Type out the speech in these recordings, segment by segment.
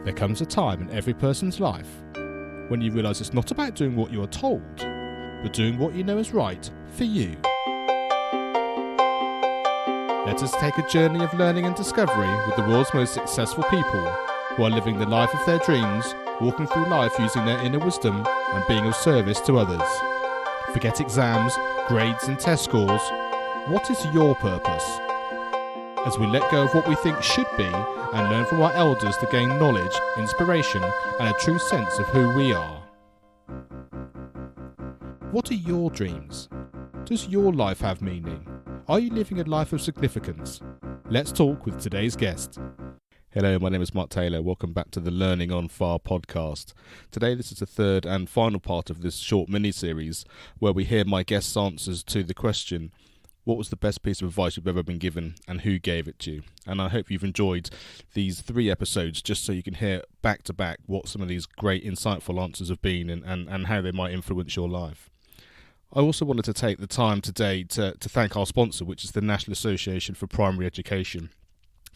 There comes a time in every person's life when you realise it's not about doing what you are told, but doing what you know is right for you. Let us take a journey of learning and discovery with the world's most successful people who are living the life of their dreams, walking through life using their inner wisdom and being of service to others. Forget exams, grades and test scores. What is your purpose? As we let go of what we think should be and learn from our elders to gain knowledge, inspiration and a true sense of who we are. What are your dreams? Does your life have meaning? Are you living a life of significance? Let's talk with today's guest. Hello, my name is Mark Taylor. Welcome back to the Learning on Fire podcast. Today, this is the third and final part of this short mini-series where we hear my guest's answers to the question, what was the best piece of advice you've ever been given and who gave it to you? And I hope you've enjoyed these 3 episodes just so you can hear back to back what some of these great insightful answers have been and how they might influence your life. I also wanted to take the time today to thank our sponsor, which is the National Association for Primary Education.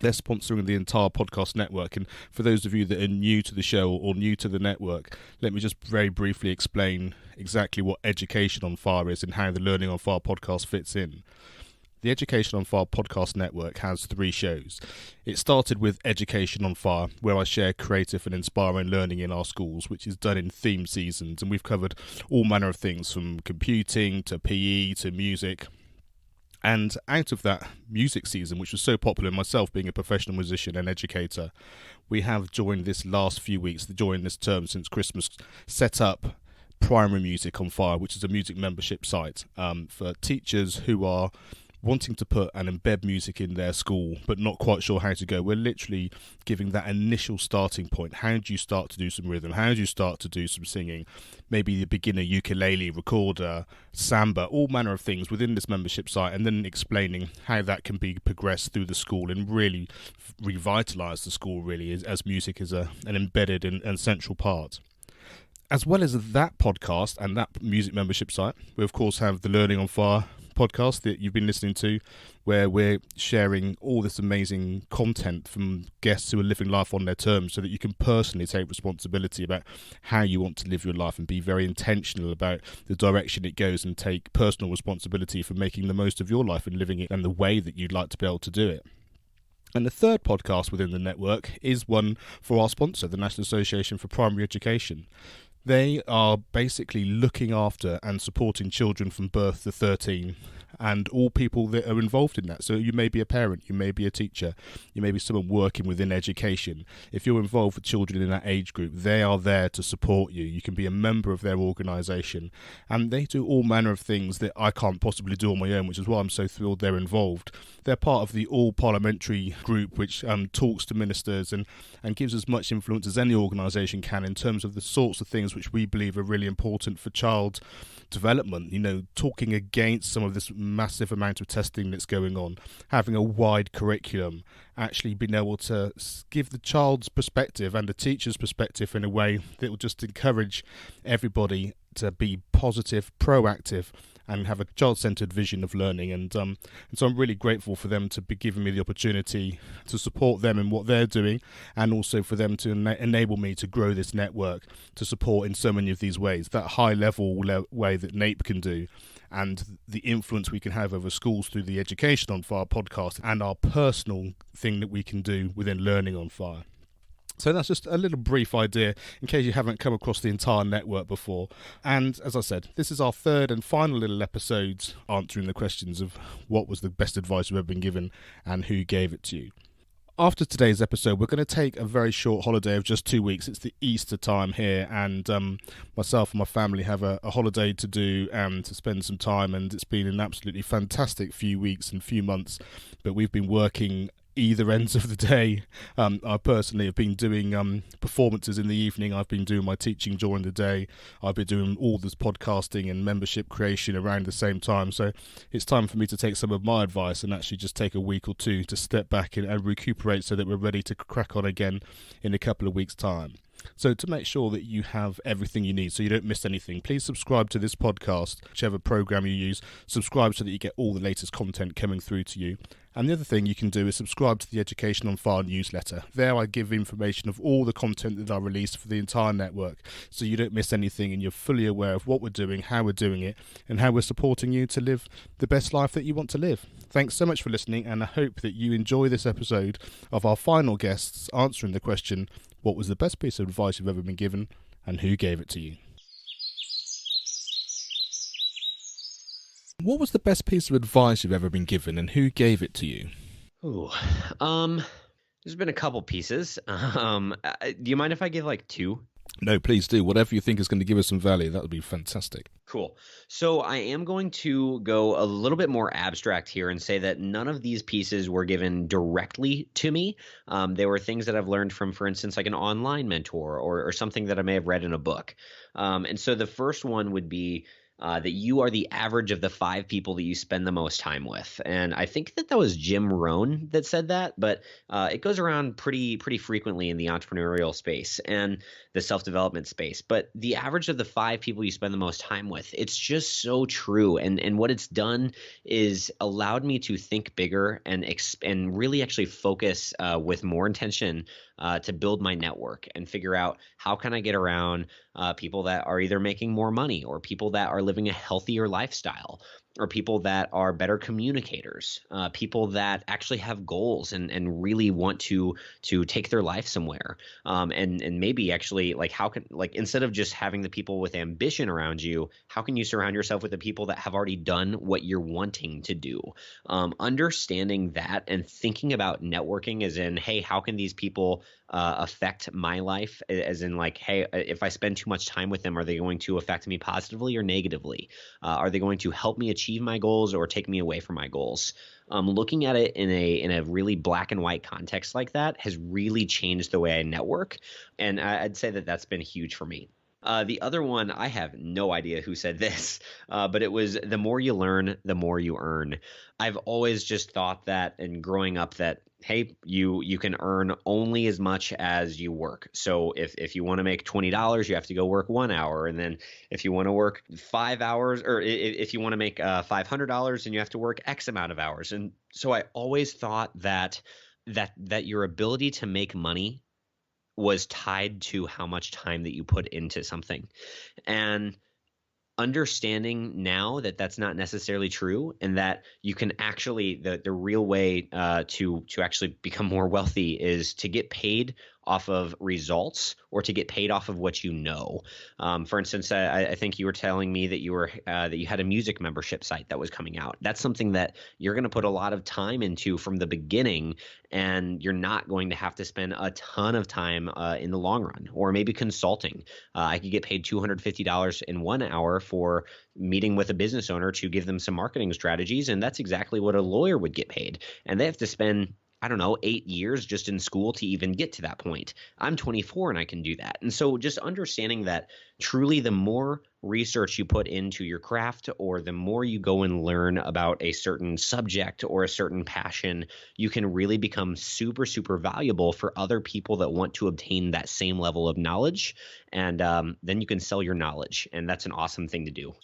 They're sponsoring the entire podcast network, and for those of you that are new to the show or new to the network, let me just very briefly explain exactly what Education on Fire is and how the Learning on Fire podcast fits in. The Education on Fire podcast network has 3 shows. It started with Education on Fire, where I share creative and inspiring learning in our schools, which is done in theme seasons, and we've covered all manner of things from computing to PE to music. And out of that music season, which was so popular, myself being a professional musician and educator, we have during this last few weeks, during this term since Christmas, set up Primary Music on Fire, which is a music membership site for teachers who are wanting to put and embed music in their school but not quite sure how to go. We're literally giving that initial starting point. How do you start to do some rhythm? How do you start to do some singing? Maybe the beginner ukulele, recorder, samba, all manner of things within this membership site, and then explaining how that can be progressed through the school and really revitalise the school really as music is an embedded and central part. As well as that podcast and that music membership site, we of course have the Learning on Fire podcast that you've been listening to, where we're sharing all this amazing content from guests who are living life on their terms so that you can personally take responsibility about how you want to live your life and be very intentional about the direction it goes and take personal responsibility for making the most of your life and living it in the way that you'd like to be able to do it. And the third podcast within the network is one for our sponsor, the National Association for Primary Education. They are basically looking after and supporting children from birth to 13 and all people that are involved in that. So you may be a parent, you may be a teacher, you may be someone working within education. If you're involved with children in that age group, they are there to support you. You can be a member of their organisation, and they do all manner of things that I can't possibly do on my own, which is why I'm so thrilled they're involved. They're part of the all-parliamentary group which talks to ministers and gives as much influence as any organisation can in terms of the sorts of things which we believe are really important for child development. You know, talking against some of this massive amount of testing that's going on, having a wide curriculum, actually being able to give the child's perspective and the teacher's perspective in a way that will just encourage everybody to be positive, proactive, and have a child-centred vision of learning. And so I'm really grateful for them to be giving me the opportunity to support them in what they're doing, and also for them to enable me to grow this network to support in so many of these ways, that high-level way that NAPE can do, and the influence we can have over schools through the Education on Fire podcast, and our personal thing that we can do within Learning on Fire. So that's just a little brief idea in case you haven't come across the entire network before. And as I said, this is our third and final little episode answering the questions of what was the best advice you've ever been given and who gave it to you. After today's episode, we're going to take a very short holiday of just 2 weeks. It's the Easter time here, and myself and my family have a holiday to do and to spend some time, and it's been an absolutely fantastic few weeks and few months, but we've been working either ends of the day. I personally have been doing performances in the evening. I've been doing my teaching during the day. I've been doing all this podcasting and membership creation around the same time. So it's time for me to take some of my advice and actually just take a week or 2 to step back and recuperate so that we're ready to crack on again in a couple of weeks' time. So to make sure that you have everything you need so you don't miss anything, please subscribe to this podcast, whichever program you use. Subscribe so that you get all the latest content coming through to you. And the other thing you can do is subscribe to the Education on Fire newsletter. There I give information of all the content that I release for the entire network, so you don't miss anything and you're fully aware of what we're doing, how we're doing it, and how we're supporting you to live the best life that you want to live. Thanks so much for listening, and I hope that you enjoy this episode of our final guests answering the question, what was the best piece of advice you've ever been given, and who gave it to you? What was the best piece of advice you've ever been given, and who gave it to you? There's been a couple pieces. Do you mind if I give like two? No, please do. Whatever you think is going to give us some value, that would be fantastic. Cool. So I am going to go a little bit more abstract here and say that none of these pieces were given directly to me. They were things that I've learned from, for instance, like an online mentor or something that I may have read in a book. And so the first one would be that you are the average of the 5 people that you spend the most time with. And I think that was Jim Rohn that said that, but it goes around pretty frequently in the entrepreneurial space and the self-development space. But the average of the 5 people you spend the most time with, it's just so true. And what it's done is allowed me to think bigger and really actually focus with more intention to build my network and figure out how can I get around people that are either making more money or people that are living a healthier lifestyle or people that are better communicators, people that actually have goals and really want to take their life somewhere. And maybe actually instead of just having the people with ambition around you, how can you surround yourself with the people that have already done what you're wanting to do? Understanding that and thinking about networking as in, hey, how can these people affect my life, as in like, hey, if I spend too much time with them, are they going to affect me positively or negatively? Are they going to help me achieve my goals or take me away from my goals? Looking at it in a really black and white context like that has really changed the way I network. And I'd say that that's been huge for me. The other one, I have no idea who said this, but it was the more you learn, the more you earn. I've always just thought that, and growing up, that hey, you can earn only as much as you work. So if you want to make $20, you have to go work 1 hour, and then if you want to work 5 hours, or if you want to make $500, then you have to work X amount of hours. And so I always thought that your ability to make money was tied to how much time that you put into something. And understanding now that that's not necessarily true, and that you can actually, the real way to actually become more wealthy is to get paid off of results or to get paid off of what you know. For instance, I think you were telling me that you had a music membership site that was coming out. That's something that you're going to put a lot of time into from the beginning, and you're not going to have to spend a ton of time in the long run. Or maybe consulting. I could get paid $250 in 1 hour for meeting with a business owner to give them some marketing strategies, and that's exactly what a lawyer would get paid. And they have to spend 8 years just in school to even get to that point. I'm 24 and I can do that. And so just understanding that truly the more research you put into your craft, or the more you go and learn about a certain subject or a certain passion, you can really become super, super valuable for other people that want to obtain that same level of knowledge. And then you can sell your knowledge. And that's an awesome thing to do.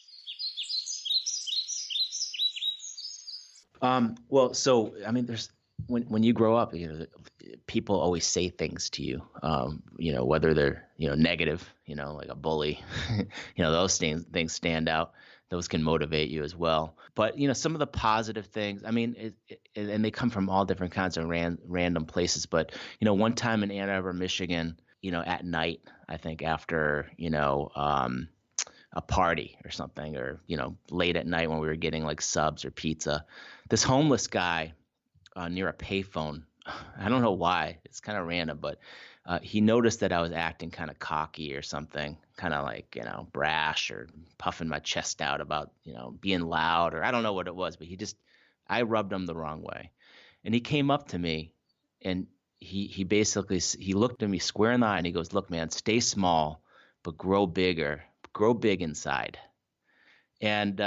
There's when you grow up, people always say things to you, whether they're, negative, like a bully, those things stand out. Those can motivate you as well. But, some of the positive things, and they come from all different kinds of random places. But, one time in Ann Arbor, Michigan, at night, I think after, a party or something, or, late at night when we were getting like subs or pizza, this homeless guy near a payphone. I don't know why. It's kind of random, but he noticed that I was acting kind of cocky or something, kind of like, brash, or puffing my chest out about, being loud, or I don't know what it was, but I rubbed him the wrong way. And he came up to me, and he basically, he looked at me square in the eye, and he goes, "Look, man, stay small, but grow big inside." And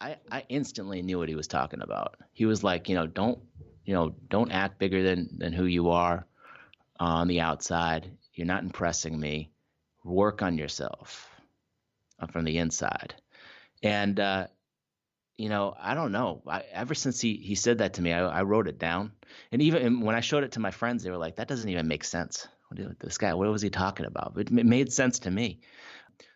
I instantly knew what he was talking about. He was like, don't act bigger than who you are on the outside. You're not impressing me. Work on yourself from the inside. And, I don't know. Ever since he said that to me, I wrote it down. And even when I showed it to my friends, they were like, that doesn't even make sense. This guy, what was he talking about? But it made sense to me.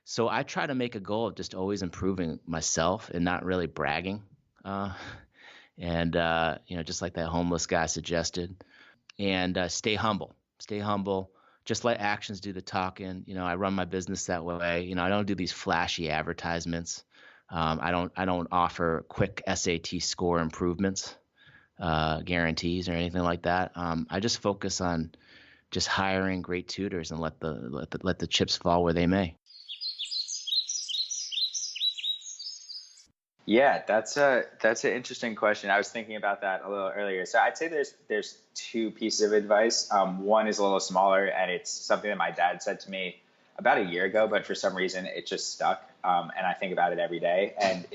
So I try to make a goal of just always improving myself and not really bragging. Just like that homeless guy suggested. And stay humble. Stay humble. Just let actions do the talking. I run my business that way. I don't do these flashy advertisements. I don't offer quick SAT score improvements, guarantees or anything like that. I just focus on just hiring great tutors and let the chips fall where they may. Yeah, that's an interesting question. I was thinking about that a little earlier. So I'd say there's two pieces of advice. One is a little smaller, and it's something that my dad said to me about a year ago, but for some reason it just stuck. And I think about it every day. And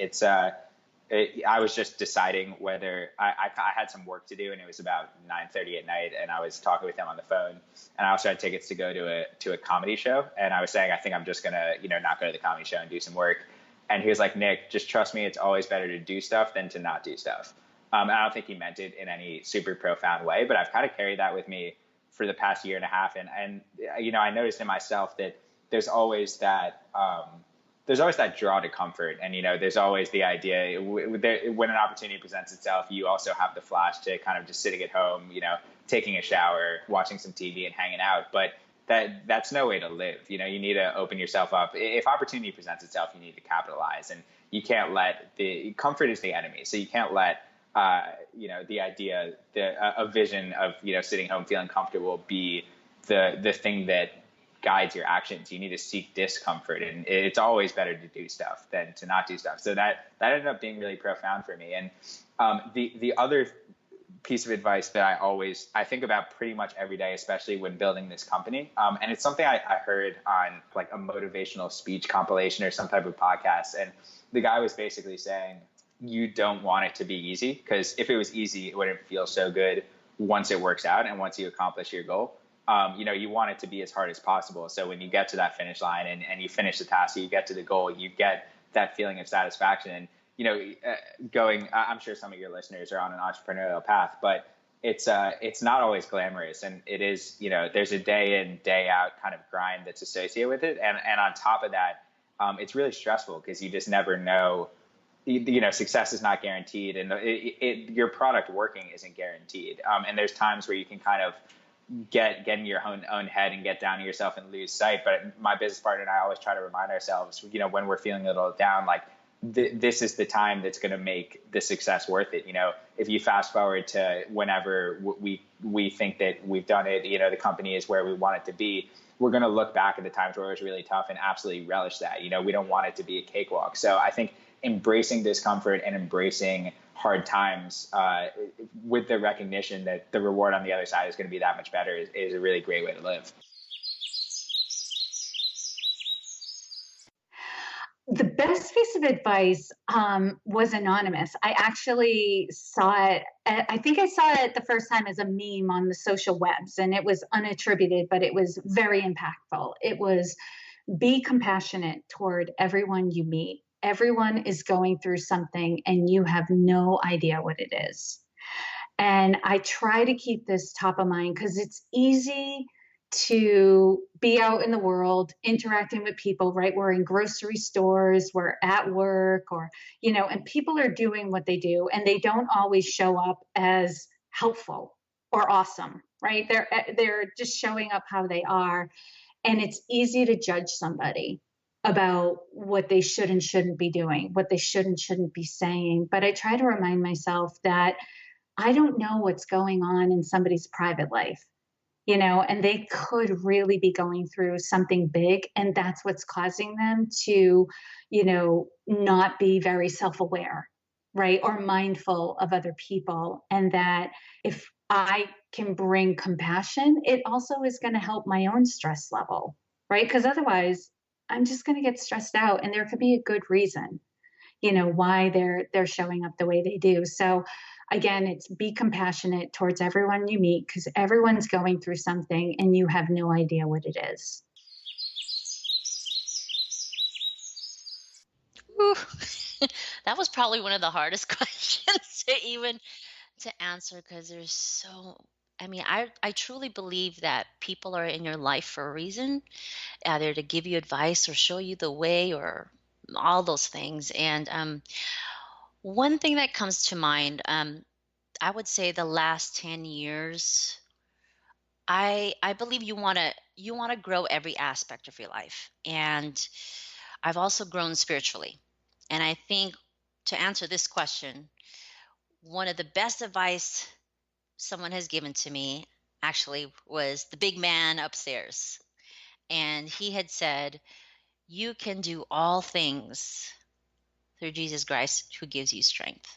I was just deciding whether I had some work to do, and it was about 9:30 at night, and I was talking with him on the phone, and I also had tickets to go to a comedy show, and I was saying I think I'm just gonna not go to the comedy show and do some work. And he was like, Nick, just trust me, it's always better to do stuff than to not do stuff. And I don't think he meant it in any super profound way, but I've kind of carried that with me for the past year and a half. And I noticed in myself that there's always that draw to comfort. And, there's always the idea when an opportunity presents itself, you also have the flash to kind of just sitting at home, taking a shower, watching some TV and hanging out. But that's no way to live. You need to open yourself up. If opportunity presents itself, you need to capitalize, and you can't let comfort is the enemy. So you can't let, the idea, a vision of, sitting home feeling comfortable be the thing that guides your actions. You need to seek discomfort, and it's always better to do stuff than to not do stuff. So that ended up being really profound for me. And the other piece of advice that I think about pretty much every day, especially when building this company. And it's something I heard on like a motivational speech compilation or some type of podcast. And the guy was basically saying, you don't want it to be easy, because if it was easy, it wouldn't feel so good once it works out and once you accomplish your goal. You want it to be as hard as possible. So when you get to that finish line and you finish the task, you get to the goal, you get that feeling of satisfaction. And I'm sure some of your listeners are on an entrepreneurial path, but it's not always glamorous. And it is, there's a day in, day out kind of grind that's associated with it. And on top of that, it's really stressful because you just never know, success is not guaranteed, and your product working isn't guaranteed. And there's times where you can kind of get in your own head and get down to yourself and lose sight. But my business partner and I always try to remind ourselves, when we're feeling a little down, like, this is the time that's going to make the success worth it. If you fast forward to whenever we think that we've done it, the company is where we want it to be, we're going to look back at the times where it was really tough and absolutely relish that. We don't want it to be a cakewalk. So I think embracing discomfort and embracing hard times with the recognition that the reward on the other side is going to be that much better is a really great way to live. The best piece of advice was anonymous. I actually saw it. I think I saw it the first time as a meme on the social webs, and it was unattributed, but it was very impactful. It was, be compassionate toward everyone you meet. Everyone is going through something and you have no idea what it is. And I try to keep this top of mind because it's easy to be out in the world interacting with people, right? We're in grocery stores, we're at work, or, and people are doing what they do, and they don't always show up as helpful or awesome, right? They're just showing up how they are. And it's easy to judge somebody about what they should and shouldn't be doing, what they should and shouldn't be saying. But I try to remind myself that I don't know what's going on in somebody's private life. And they could really be going through something big, and that's what's causing them to, not be very self-aware, right? Or mindful of other people. And that if I can bring compassion, it also is going to help my own stress level, right? Because otherwise I'm just going to get stressed out, and there could be a good reason, why they're showing up the way they do. So again, it's be compassionate towards everyone you meet, because everyone's going through something and you have no idea what it is. Ooh. That was probably one of the hardest questions to answer, because there's so, I mean, I truly believe that people are in your life for a reason, either to give you advice or show you the way or all those things. And one thing that comes to mind, I would say the last 10 years, I believe you want to grow every aspect of your life. And I've also grown spiritually. And I think, to answer this question, one of the best advice someone has given to me actually was the big man upstairs. And he had said, "You can do all things through Jesus Christ who gives you strength."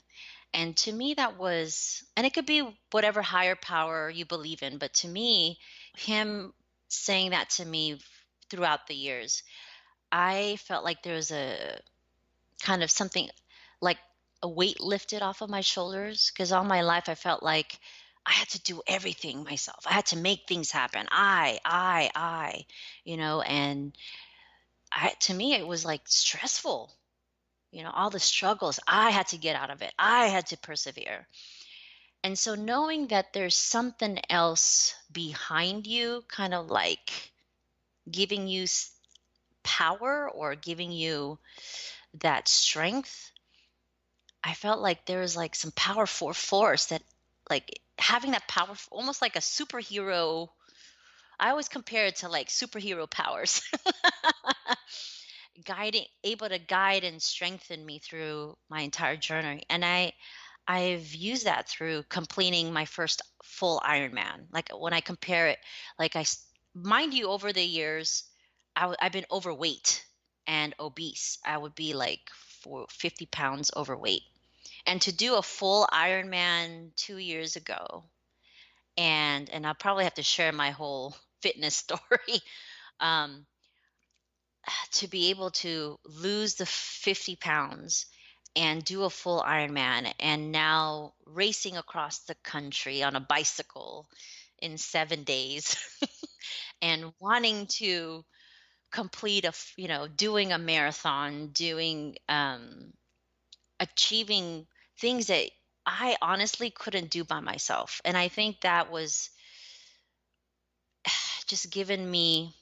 And to me, that was, and it could be whatever higher power you believe in, but to me, him saying that to me throughout the years, I felt like there was a kind of something, like a weight lifted off of my shoulders, because all my life I felt like I had to do everything myself. I had to make things happen. And to me, it was like stressful. All the struggles, I had to get out of it. I had to persevere. And so knowing that there's something else behind you, kind of like giving you power or giving you that strength, I felt like there was like some powerful force that, like, having that power, almost like a superhero. I always compare it to like superhero powers. Able to guide and strengthen me through my entire journey. And I've used that through completing my first full Ironman. Like, when I compare it, like, mind you, over the years, I've been overweight and obese. I would be like 50 pounds overweight. And to do a full Ironman 2 years ago, and I'll probably have to share my whole fitness story. Um, to be able to lose the 50 pounds and do a full Ironman, and now racing across the country on a bicycle in 7 days, and wanting to complete doing a marathon, achieving things that I honestly couldn't do by myself. And I think that was just given me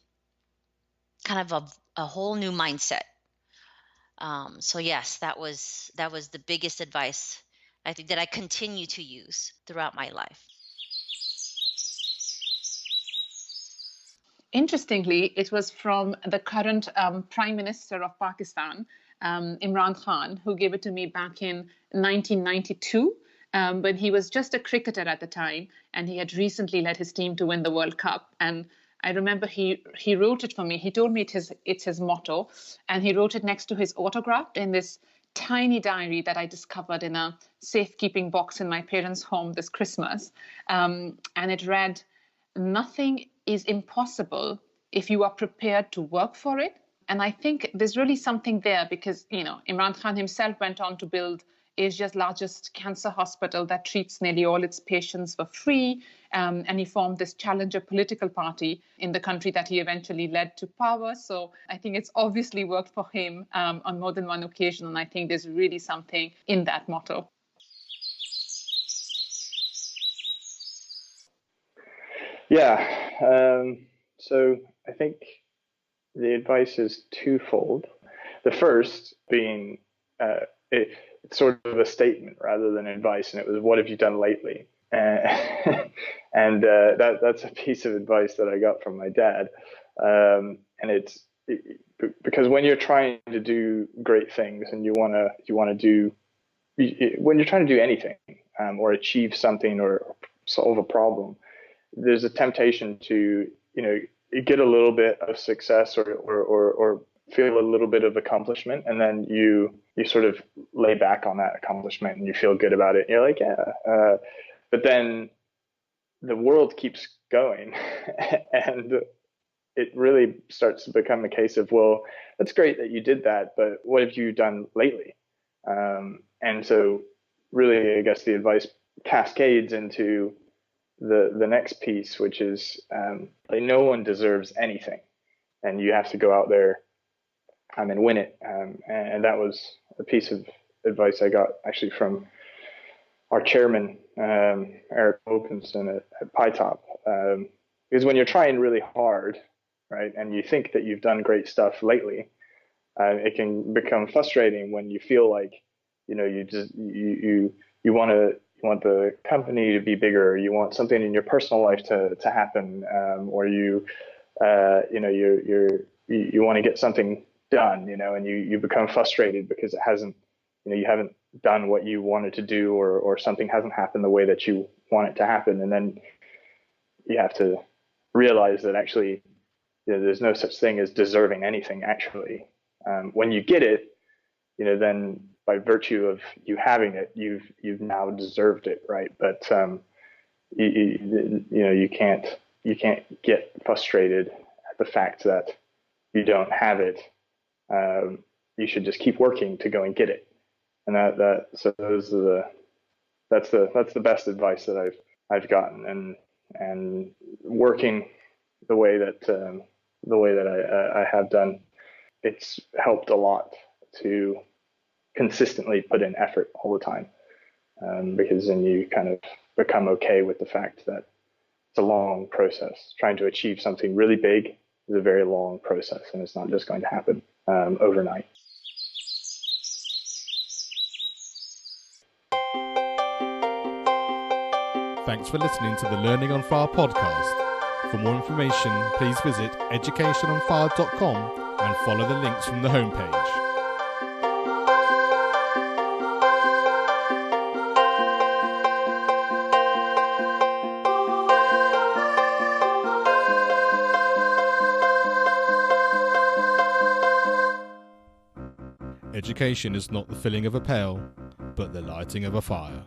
kind of a whole new mindset. So yes, that was the biggest advice I think that I continue to use throughout my life. Interestingly, it was from the current Prime Minister of Pakistan, Imran Khan, who gave it to me back in 1992. But he was just a cricketer at the time, and he had recently led his team to win the World Cup. And I remember he wrote it for me. He told me it's his motto, and he wrote it next to his autograph in this tiny diary that I discovered in a safekeeping box in my parents' home this Christmas. And it read, "Nothing is impossible if you are prepared to work for it." And I think there's really something there, because, Imran Khan himself went on to build Asia's largest cancer hospital that treats nearly all its patients for free. And he formed this challenger political party in the country that he eventually led to power. So I think it's obviously worked for him on more than one occasion. And I think there's really something in that motto. Yeah. So I think the advice is twofold. The first being it's sort of a statement rather than advice, and it was, "What have you done lately?" And that's a piece of advice that I got from my dad. And it's because when you're trying to do great things and you want to do, when you're trying to do anything or achieve something or solve a problem, there's a temptation to get a little bit of success or feel a little bit of accomplishment, and then you sort of lay back on that accomplishment and you feel good about it. And you're like, yeah. But then the world keeps going and it really starts to become a case of, well, that's great that you did that, but what have you done lately? And so really, I guess the advice cascades into the next piece, which is like no one deserves anything, and you have to go out there and win it. And that was a piece of advice I got actually from our chairman, Eric Opinson at PyTop. Because when you're trying really hard, right, and you think that you've done great stuff lately, it can become frustrating when you feel like, you want the company to be bigger, you want something in your personal life to happen, or you want to get something done, and you become frustrated because it hasn't, you haven't done what you wanted to do, or something hasn't happened the way that you want it to happen. And then you have to realize that actually, there's no such thing as deserving anything, actually. When you get it, then by virtue of you having it, you've now deserved it, right? But you can't get frustrated at the fact that you don't have it. You should just keep working to go and get it. And so that's the best advice that I've gotten, and working the way that I have done, it's helped a lot to consistently put in effort all the time, because then you kind of become okay with the fact that it's a long process. Trying to achieve something really big is a very long process, and it's not just going to happen overnight. Thanks for listening to the Learning on Fire podcast. For more information, please visit educationonfire.com and follow the links from the homepage. Education is not the filling of a pail, but the lighting of a fire.